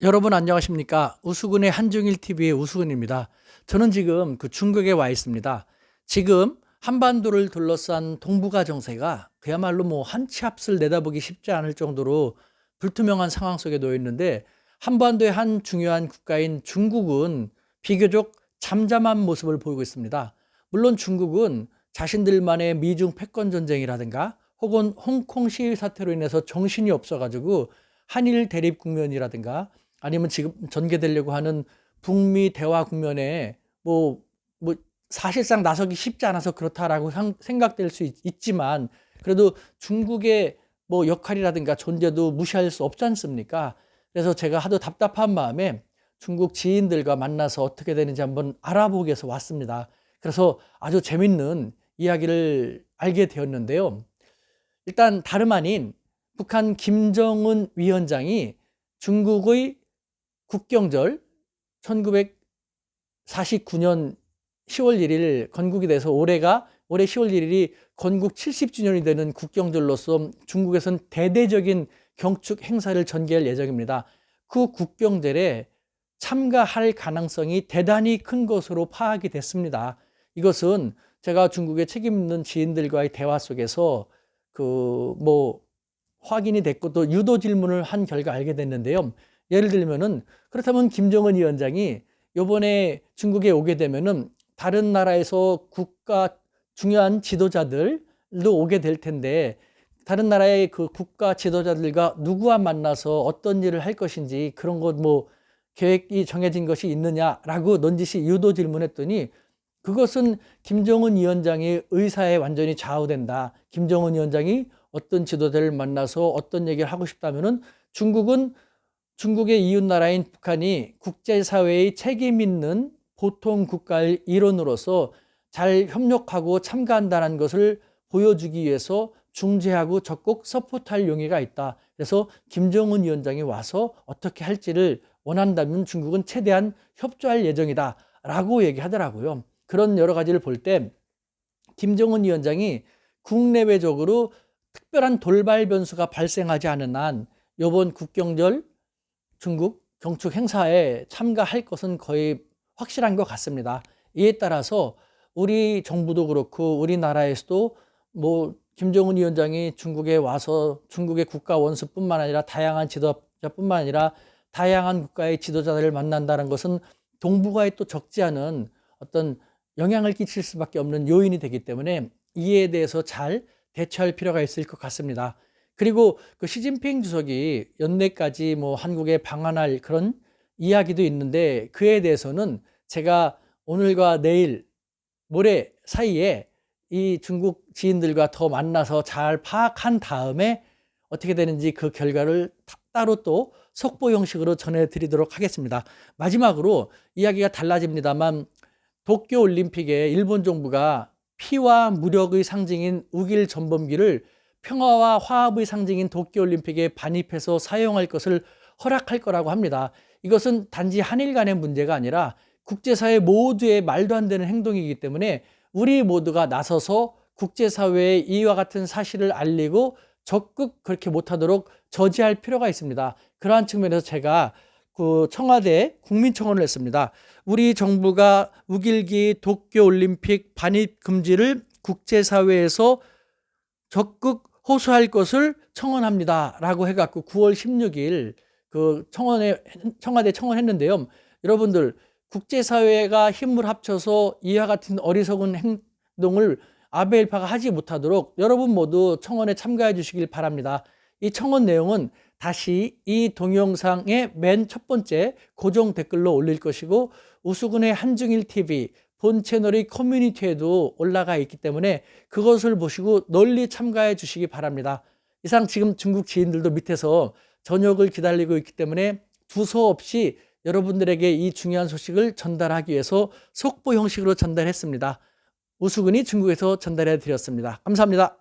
여러분 안녕하십니까? 우수근의 한중일 TV의 우수근입니다. 저는 지금 중국에 와 있습니다. 지금 한반도를 둘러싼 동북아 정세가 그야말로 한 치 앞을 내다보기 쉽지 않을 정도로 불투명한 상황 속에 놓여 있는데, 한반도의 한 중요한 국가인 중국은 비교적 잠잠한 모습을 보이고 있습니다. 물론 중국은 자신들만의 미중 패권 전쟁이라든가 혹은 홍콩 시위 사태로 인해서 정신이 없어가지고 한일 대립 국면이라든가 아니면 지금 전개되려고 하는 북미 대화 국면에 뭐 사실상 나서기 쉽지 않아서 그렇다라고 생각될 수 있지만, 그래도 중국의 역할이라든가 존재도 무시할 수 없지 않습니까? 그래서 제가 하도 답답한 마음에 중국 지인들과 만나서 어떻게 되는지 한번 알아보기 위해서 왔습니다. 그래서 아주 재밌는 이야기를 알게 되었는데요. 일단 다름 아닌 북한 김정은 위원장이 중국의 국경절 1949년 10월 1일 건국이 돼서 올해 10월 1일이 건국 70주년이 되는 국경절로서 중국에서는 대대적인 경축 행사를 전개할 예정입니다. 그 국경절에 참가할 가능성이 대단히 큰 것으로 파악이 됐습니다. 이것은 제가 중국의 책임 있는 지인들과의 대화 속에서 확인이 됐고 또 유도 질문을 한 결과 알게 됐는데요. 예를 들면은, 그렇다면 김정은 위원장이 이번에 중국에 오게 되면은 다른 나라에서 국가 중요한 지도자들도 오게 될 텐데, 다른 나라의 그 국가 지도자들과 누구와 만나서 어떤 일을 할 것인지 그런 것 계획이 정해진 것이 있느냐라고 넌지시 유도 질문했더니, 그것은 김정은 위원장의 의사에 완전히 좌우된다. 김정은 위원장이 어떤 지도자를 만나서 어떤 얘기를 하고 싶다면은 중국의 이웃나라인 북한이 국제사회의 책임 있는 보통 국가의 일원으로서 잘 협력하고 참가한다는 것을 보여주기 위해서 중재하고 적극 서포트할 용의가 있다. 그래서 김정은 위원장이 와서 어떻게 할지를 원한다면 중국은 최대한 협조할 예정이다 라고 얘기하더라고요. 그런 여러 가지를 볼 때 김정은 위원장이 국내외적으로 특별한 돌발 변수가 발생하지 않은 한 이번 국경절 중국 경축 행사에 참가할 것은 거의 확실한 것 같습니다. 이에 따라서 우리 정부도 그렇고 우리나라에서도 김정은 위원장이 중국에 와서 중국의 국가 원수뿐만 아니라 다양한 지도자뿐만 아니라 다양한 국가의 지도자들을 만난다는 것은 동북아에 또 적지 않은 어떤 영향을 끼칠 수밖에 없는 요인이 되기 때문에 이에 대해서 잘 대처할 필요가 있을 것 같습니다. 그리고 시진핑 주석이 연내까지 한국에 방한할 그런 이야기도 있는데, 그에 대해서는 제가 오늘과 내일 모레 사이에 이 중국 지인들과 더 만나서 잘 파악한 다음에 어떻게 되는지 그 결과를 따로 또 속보 형식으로 전해드리도록 하겠습니다. 마지막으로 이야기가 달라집니다만, 도쿄올림픽에 일본 정부가 피와 무력의 상징인 우길 전범기를 평화와 화합의 상징인 도쿄올림픽에 반입해서 사용할 것을 허락할 거라고 합니다. 이것은 단지 한일 간의 문제가 아니라 국제사회 모두의 말도 안 되는 행동이기 때문에 우리 모두가 나서서 국제사회에 이와 같은 사실을 알리고 적극 그렇게 못하도록 저지할 필요가 있습니다. 그러한 측면에서 제가 청와대에 국민청원을 했습니다. 우리 정부가 우길기 도쿄올림픽 반입 금지를 국제사회에서 적극 호소할 것을 청원합니다 라고 해갖고 9월 16일 청와대 청원했는데요. 여러분들, 국제사회가 힘을 합쳐서 이와 같은 어리석은 행동을 아베 일파가 하지 못하도록 여러분 모두 청원에 참가해 주시길 바랍니다. 이 청원 내용은 다시 이 동영상의 맨 첫 번째 고정 댓글로 올릴 것이고, 우수근의 한중일 TV 본 채널의 커뮤니티에도 올라가 있기 때문에 그것을 보시고 널리 참가해 주시기 바랍니다. 이상 지금 중국 지인들도 밑에서 저녁을 기다리고 있기 때문에 두서없이 여러분들에게 이 중요한 소식을 전달하기 위해서 속보 형식으로 전달했습니다. 우수근이 중국에서 전달해 드렸습니다. 감사합니다.